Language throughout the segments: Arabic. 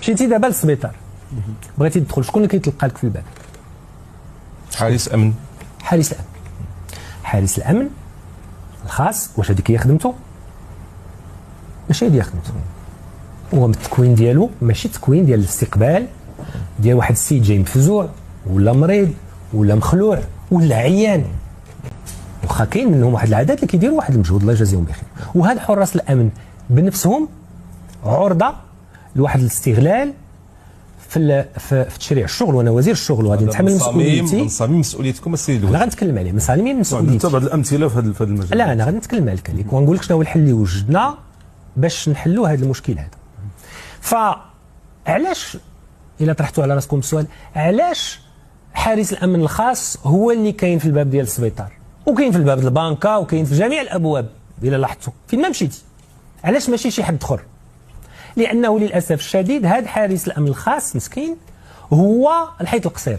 مشيتي دابا للسبيطار بغيتي تدخل، شكون اللي كيتلقى لك في الباب؟ حارس امن. حارس الامن. حارس الامن الخاص، واش هذيك هي خدمته؟ ماشي هذه خدمته. هو التكوين ديالو ماشي التكوين ديال الاستقبال ديال واحد السيد جاي مفزوع ولا مريض ولا مخلوع ولا عيان. واخا كاين منهم واحد العادات اللي كيديروا واحد المجهود الله يجازيهم بخير، وهاد حراس الامن بنفسهم عرضه لواحد الاستغلال في تشريع الشغل. وانا وزير الشغل وغادي نتحمل مسؤوليتي. من صميم مسؤوليتكم السيد انا غنتكلم عليه من صميم مسؤوليتي. بعض الامثله في هذا المجال. لا انا غادي نتكلم عليك ونقول لك شنو هو الحل اللي وجدنا باش نحلوا هذا المشكل هذا. فعلاش الا طرحتوا على راسكم السؤال علاش حارس الامن الخاص هو اللي كاين في الباب ديال السبيطار وكاين في الباب ديال البنكه وكاين في جميع الابواب الا لاحظتوا فين ما مشيتي؟ علاش ماشي شي حد اخر؟ لانه للاسف الشديد هذا حارس الامن الخاص مسكين هو الحيط القصير،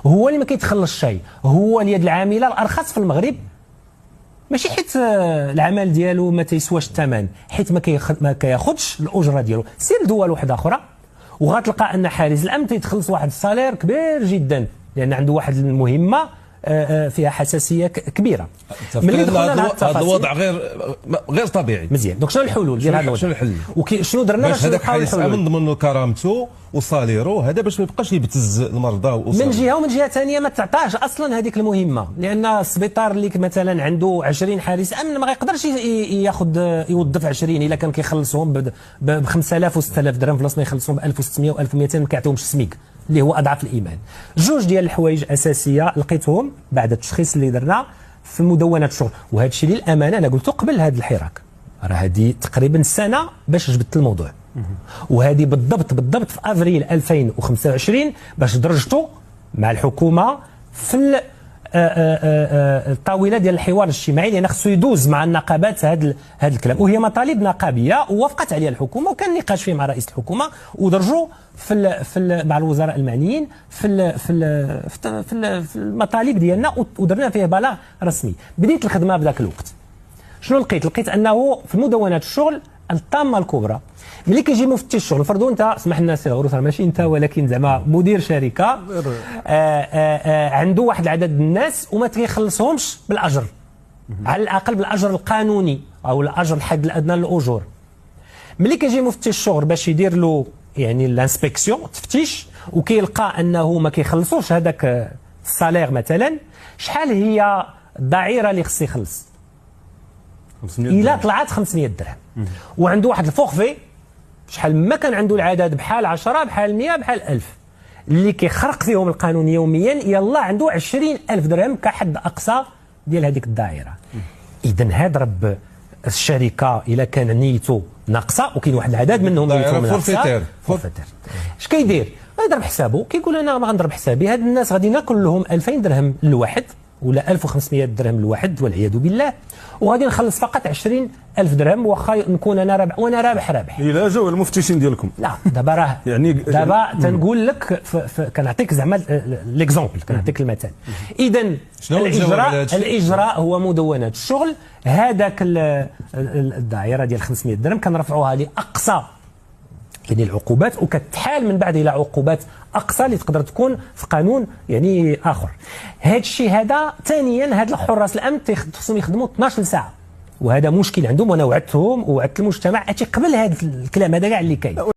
هو اللي ما كيتخلص شيء، هو اليد العامله الارخص في المغرب. ماشي حيت العمل ديالو ما تيسواش الثمن، حيت ما كياخذش الاجره ديالو. سير لدول واحده اخرى وغتلقى ان حارس الامن تيتخلص واحد الصالير كبير جدا لان عنده واحد المهمه فيها حساسيه كبيره. ملي دخلنا هذا الوضع غير طبيعي. مزيان، دونك شنو الحلول ديال هذا الوضع؟ شنو الحل؟ شنو درنا باش هذاك حارس الامن نضمن له كرامته وصاليرو هذا باش ما يبقاش يبتز المرضى واسرهم. من جهه، ومن جهه ثانيه ما تعطاش اصلا هذيك المهمه، لان السبيطار اللي مثلا عنده 20 حارس امن ما غيقدرش يوظف 20 الا كان كيخلصهم ب 5000 و 6000 درهم في ما يخلصهم ب 1600 و 1200 ما كيعطيهمش السميك اللي هو اضعف الايمان. جوج ديال الحوايج اساسيه لقيتهم بعد التشخيص اللي درنا في مدونه الشغل، وهذا الشيء للامانه انا قلته قبل هذا الحراك، راه هذه تقريبا سنه باش جبت الموضوع، وهذه بالضبط في افريل 2025 باش درجته مع الحكومه في الطاوله ديال الحوار الاجتماعي، لان خصو يدوز مع النقابات هذا الكلام، وهي مطالب نقابيه ووافقت عليها الحكومه وكان نقاش فيه مع رئيس الحكومه ودرجوا مع الوزراء المعنيين في المطالب ديالنا ودرنا فيه بلاغ رسمي. بديت الخدمه في ذاك الوقت. شنو لقيت انه في مدونات الشغل الطامه الكبرى ملي كيجي مفتش الشغل، فرضوا انت اسمح لنا سي عروس ماشي انت ولكن زعما مدير شركه عنده واحد العدد من الناس وما تيخلصهمش بالاجر، على الاقل بالاجر القانوني او الاجر الحد الادنى للاجور. ملي كيجي مفتش الشغل باش يدير له يعني الانسبكسيون التفتيش وكيلقى انه ما كيخلصوش هذاك الصالير مثلا، شحال هي الضعيره اللي خص يخلص؟ 500 الا طلعت 500 درهم وعنده واحد الفورفي شحال ما كان عنده العدد بحال 10 بحال 100 بحال 1000 اللي كيخرق فيهم القانون يوميا، يلا عنده 20000 درهم كحد اقصى ديال هذيك الدائره. اذا هذا رب الشركه الا كان نيته ناقصه وكاين واحد العدد منهم نيتهم ناقصه فورفيتير اش كيدير؟ غيضرب حسابه كيقول انا ما غنضرب حسابي، هاد الناس غادي ناكل لهم 2000 درهم للواحد ولا 1500 درهم للواحد والعياذ بالله، وغادي نخلص فقط 20000 درهم واخا نكون انا رابح وانا رابح. الا جاوا المفتشين ديالكم لا دابا راه يعني دابا تنقول لك كنعطيك زعما ليكزومبل، كنعطيك المثال. اذا الاجراء هو مدونات الشغل، هذاك الدائره ديال 500 درهم كنرفعوها لاقصى يعني العقوبات وكتحال من بعد الى عقوبات اقصى اللي تقدر تكون في قانون يعني اخر. هذا الشيء هذا ثانيا هاد الحراس الامن خصهم يخدموا 12 ساعه، وهذا مشكل عندهم وانا وعدتهم ووعدت المجتمع قبل هذا الكلام هذا كاع اللي كاين.